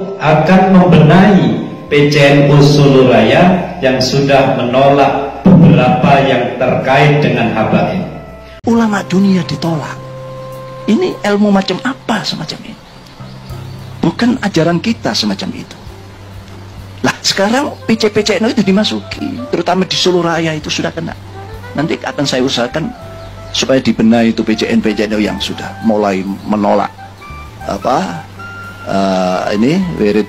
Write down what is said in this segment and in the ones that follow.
akan membenahi PCNU Solo Raya yang sudah menolak beberapa yang terkait dengan habaib. Ulama dunia ditolak. Ini ilmu macam apa semacam ini? Bukan ajaran kita semacam itu. Lah sekarang PCNU itu dimasuki, terutama di Solo Raya itu sudah kena. Nanti akan saya usahakan supaya dibenahi itu PCNU yang sudah mulai menolak ini wirid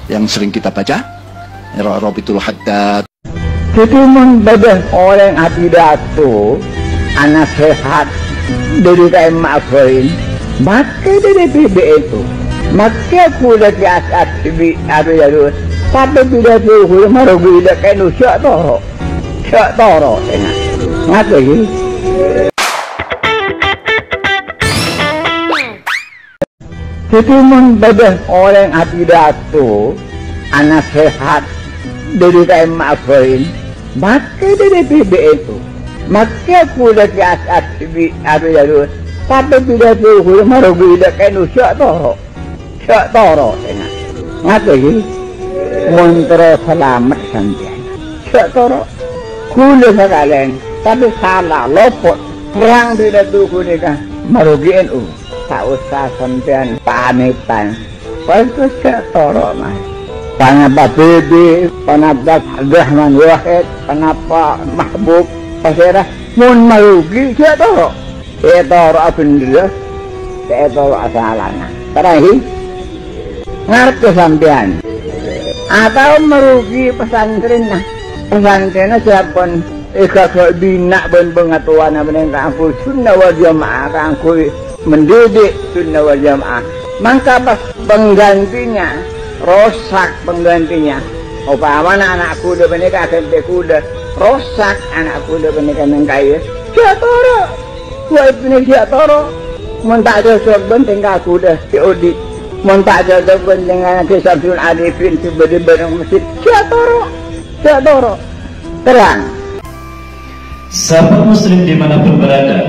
yang sering kita baca, Rabitul Haddad. Jadi membadan orang akidah itu anak sehat dari kain maafin, maka dari BB itu, maka kuda di atas ada jalur, tapi tidak tuh marugi tidak kain usyak toro, ngapa sih? Jadi membadan orang akidah itu anak sehat dari kain maafin, maka dari BB itu, maka kuda di atas ada jalur, tapi tidak tuh marugi tidak kain usyak toro, ngapa sih? Montre selamat sampai, usyak toro, kuda sekalian, tapi salah lopot, perang tidak tuh kuda marugi NU. Tak usah sampean panitan, pasal saya toro mas. Kenapa BB, kenapa Abdurrahman Wahid, kenapa Mahbub, pasirah, mun marugi saya toro. Saya toro alhamdulillah, saya toro asalana. Terakhir, ngerti sampean. Atau merugi pesantrennya, pesantrennya siapun ikhlas bina ben pengatuan bening kanggo sunnah wal jamaah kanggo mendidik sunnah wal jamaah. Maka pas penggantinya rosak, penggantinya upamana anak kuda menikah ganti kuda rosak, anak kuda menikah nengkaya siatoro buat ini siatoro mentak jauh penting kuda diaudit, mentak jauh penting anak Samsul Arifin sebagai barang masjid siatoro terang. Sahabat muslim dimanapun berada,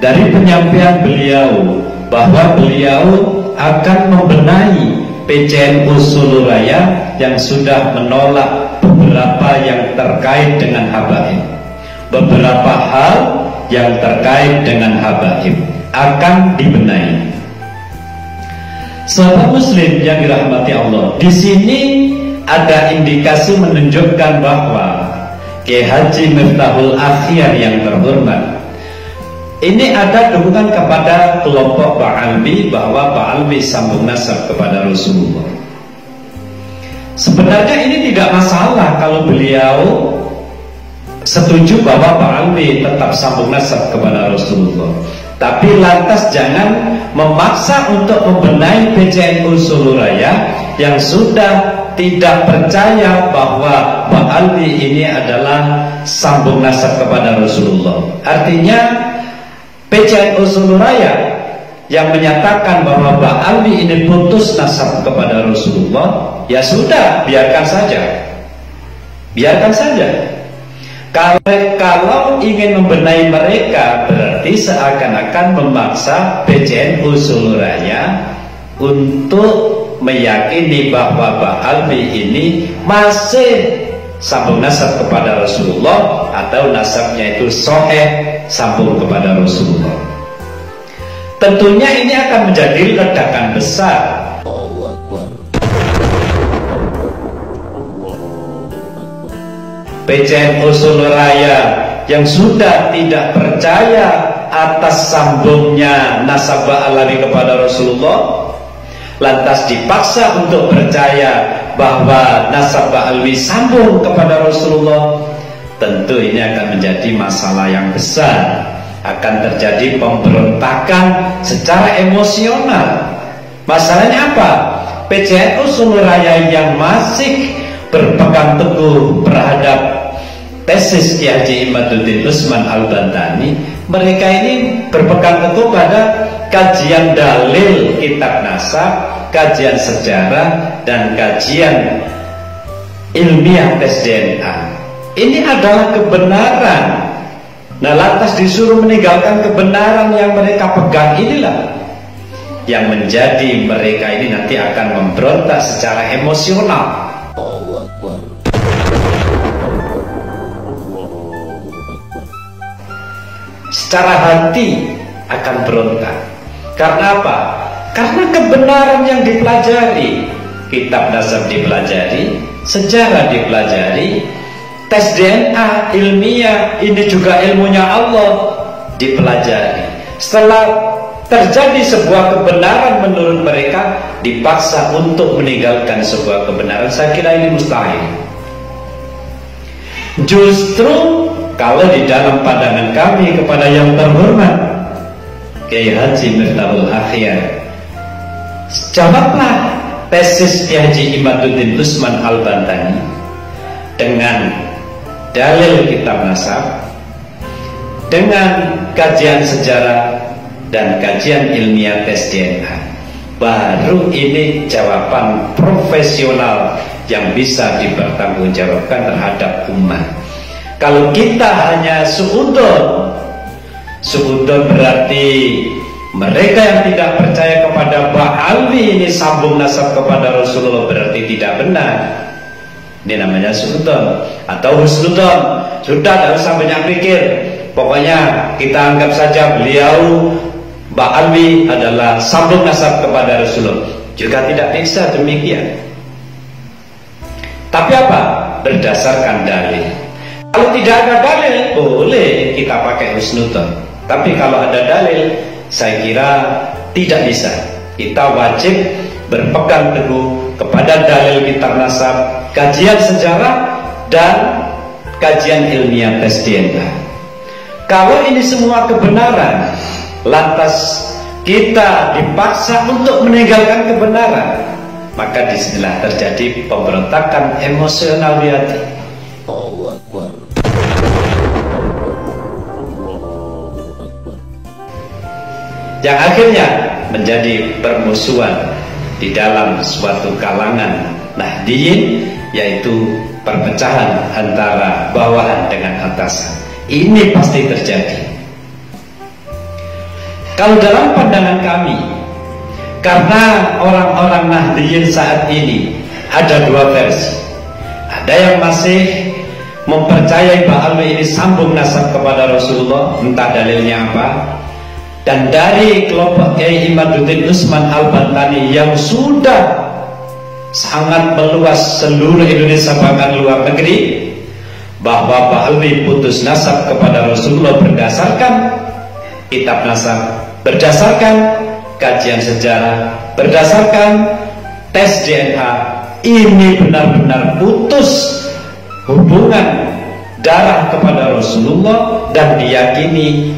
dari penyampaian beliau bahwa beliau akan membenahi PCNU Solo Raya yang sudah menolak beberapa yang terkait dengan habaib. Beberapa hal yang terkait dengan habaib akan dibenahi. Sahabat muslim yang dirahmati Allah, di sini ada indikasi menunjukkan bahwa Kiai Haji Miftahul Akhyar yang terhormat ini ada dukungan kepada kelompok Ba'alwi bahwa Ba'alwi sambung nasab kepada Rasulullah. Sebenarnya ini tidak masalah kalau beliau setuju bahwa Ba'alwi tetap sambung nasab kepada Rasulullah. Tapi lantas jangan memaksa untuk membenahi PCNU Solo Raya yang sudah tidak percaya bahwa Ba'alwi ini adalah sambung nasab kepada Rasulullah. Artinya PCNU Solo Raya yang menyatakan bahwa Ba'alwi ini putus nasab kepada Rasulullah, ya sudah, biarkan saja. Biarkan saja. Kalau ingin membenahi mereka, berarti seakan-akan memaksa PCNU Solo Raya untuk meyakini bahwa Ba'alwi ini masih sambung nasab kepada Rasulullah atau nasabnya itu sahih sambung kepada Rasulullah. Tentunya ini akan menjadi ledakan besar. PCNU Solo Raya yang sudah tidak percaya atas sambungnya nasab Ba'alwi kepada Rasulullah, lantas dipaksa untuk percaya bahwa nasab Ba'alwi sambung kepada Rasulullah, tentu ini akan menjadi masalah yang besar. Akan terjadi pemberontakan secara emosional. Masalahnya apa? PCNU Solo Raya yang masih berpegang teguh terhadap tesis Kiai Haji Imaduddin Usman Al-Bantani, mereka ini berpegang teguh pada kajian dalil kitab nasab, kajian sejarah, dan kajian ilmiah tes DNA. Ini adalah kebenaran. Nah, lantas disuruh meninggalkan kebenaran yang mereka pegang inilah yang menjadi mereka ini nanti akan memberontak secara emosional. Secara hati akan berontak. Karena apa? Karena kebenaran yang dipelajari, kitab nasab dipelajari, sejarah dipelajari, tes DNA ilmiah, ini juga ilmunya Allah, dipelajari. Setelah terjadi sebuah kebenaran menurut mereka, dipaksa untuk meninggalkan sebuah kebenaran. Saya kira ini mustahil. Justru kalau di dalam pandangan kami kepada yang terhormat Kiai Haji Miftahul Akhyar, jawablah tesis Kiai Haji Imaduddin Usman Al-Bantani dengan dalil kitab nasab, dengan kajian sejarah dan kajian ilmiah tes DNA. Baru ini jawaban profesional yang bisa dipertanggungjawabkan terhadap umat. Kalau kita hanya suudon berarti mereka yang tidak percaya kepada Ba'alwi ini sambung nasab kepada Rasulullah, berarti tidak benar. Ini namanya suudon atau husnudon. Sudah, tidak usah banyak pikir, pokoknya kita anggap saja beliau Ba'alwi adalah sambung nasab kepada Rasulullah. Juga tidak bisa demikian. Tapi apa? Berdasarkan dalil. Kalau tidak ada dalil, boleh kita pakai husnudon. Tapi kalau ada dalil, saya kira tidak bisa. Kita wajib berpegang teguh kepada dalil kitab nasab, kajian sejarah, dan kajian ilmiah tes DNA. Kalau ini semua kebenaran, lantas kita dipaksa untuk meninggalkan kebenaran, maka disinilah terjadi pemberontakan emosional di hati. Yang akhirnya menjadi permusuhan di dalam suatu kalangan Nahdiyin, yaitu perpecahan antara bawahan dengan atasan. Ini pasti terjadi. Kalau dalam pandangan kami, karena orang-orang Nahdiyin saat ini ada dua versi. Ada yang masih mempercayai Ba'alwi ini sambung nasab kepada Rasulullah, entah dalilnya apa. Dan dari kelompok Kiai Imaduddin Usman Al-Bantani yang sudah sangat meluas seluruh Indonesia bahkan luar negeri, bahwa Ba'alwi putus nasab kepada Rasulullah berdasarkan kitab nasab, berdasarkan kajian sejarah, berdasarkan tes DNA, ini benar-benar putus hubungan darah kepada Rasulullah, dan diyakini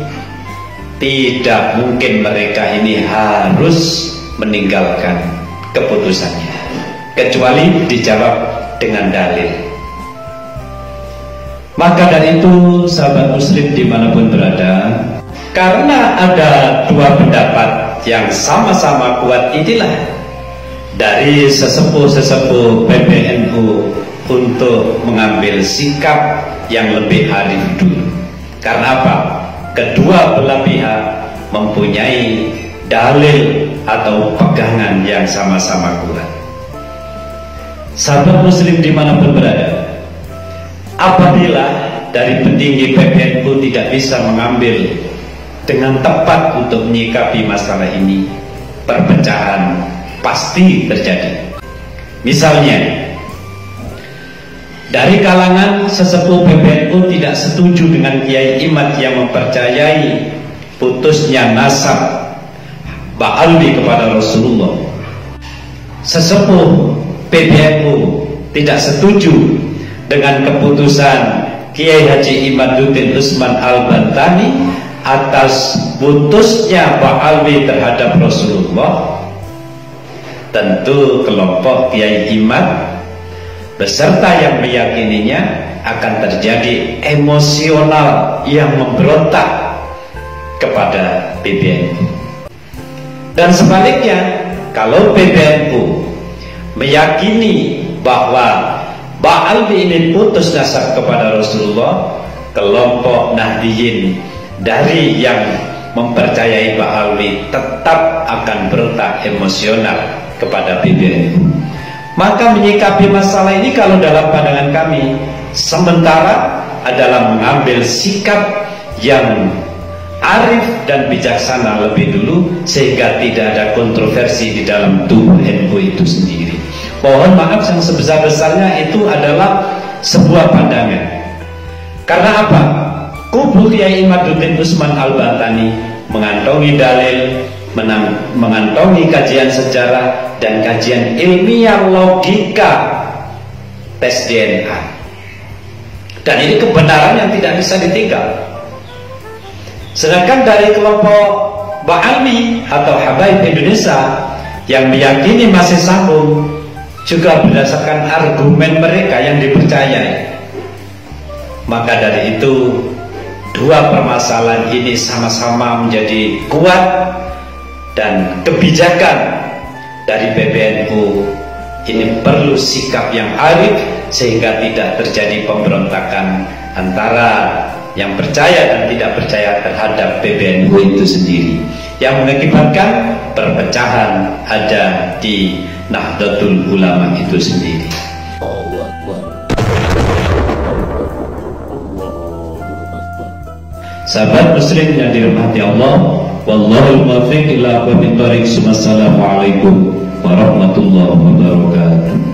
tidak mungkin mereka ini harus meninggalkan keputusannya, kecuali dijawab dengan dalil. Maka dari itu, sahabat muslim dimanapun berada, karena ada dua pendapat yang sama-sama kuat, inilah dari sesepuh-sesepuh PBNU untuk mengambil sikap yang lebih arif dulu. Karena apa? Kedua belah pihak mempunyai dalil atau pegangan yang sama-sama kuat. Sahabat muslim dimanapun berada, apabila dari petinggi PBNU tidak bisa mengambil dengan tepat untuk menyikapi masalah ini, perpecahan pasti terjadi. Misalnya, dari kalangan sesepuh PBNU tidak setuju dengan Kiai Imad yang mempercayai putusnya nasab Ba'alwi kepada Rasulullah. Sesepuh PBNU tidak setuju dengan keputusan Kiai Haji Imaduddin Usman Al-Bantani atas putusnya Ba'alwi terhadap Rasulullah. Tentu kelompok Kiai Imad beserta yang meyakininya akan terjadi emosional yang memberontak kepada PBNU. Dan sebaliknya, kalau PBNU meyakini bahwa Ba'alwi ini putus nasab kepada Rasulullah, kelompok Nahdiyin dari yang mempercayai Pak Alwi tetap akan berotak emosional kepada PBNU. Maka menyikapi masalah ini kalau dalam pandangan kami sementara adalah mengambil sikap yang arif dan bijaksana lebih dulu, sehingga tidak ada kontroversi di dalam tubuh NU itu sendiri. Mohon maaf yang sebesar-besarnya itu adalah sebuah pandangan. Karena apa? Kubu Kiai Imaduddin Usman Al-Batani mengantongi dalil, mengantongi kajian sejarah dan kajian ilmiah logika tes DNA. Dan ini kebenaran yang tidak bisa ditinggal. Sedangkan dari kelompok Ba'alwi atau Habaib Indonesia yang meyakini masih sambung, juga berdasarkan argumen mereka yang dipercayai. Maka dari itu dua permasalahan ini sama-sama menjadi kuat, dan kebijakan dari PBNU ini perlu sikap yang arif sehingga tidak terjadi pemberontakan antara yang percaya dan tidak percaya terhadap PBNU itu sendiri, yang mengakibatkan perpecahan ada di Nahdlatul Ulama itu sendiri. Sahabat muslim yang dirahmati Allah, wallahul muwaffiq ila aqwamit thoriq. Wassalamualaikum warahmatullahi wabarakatuh.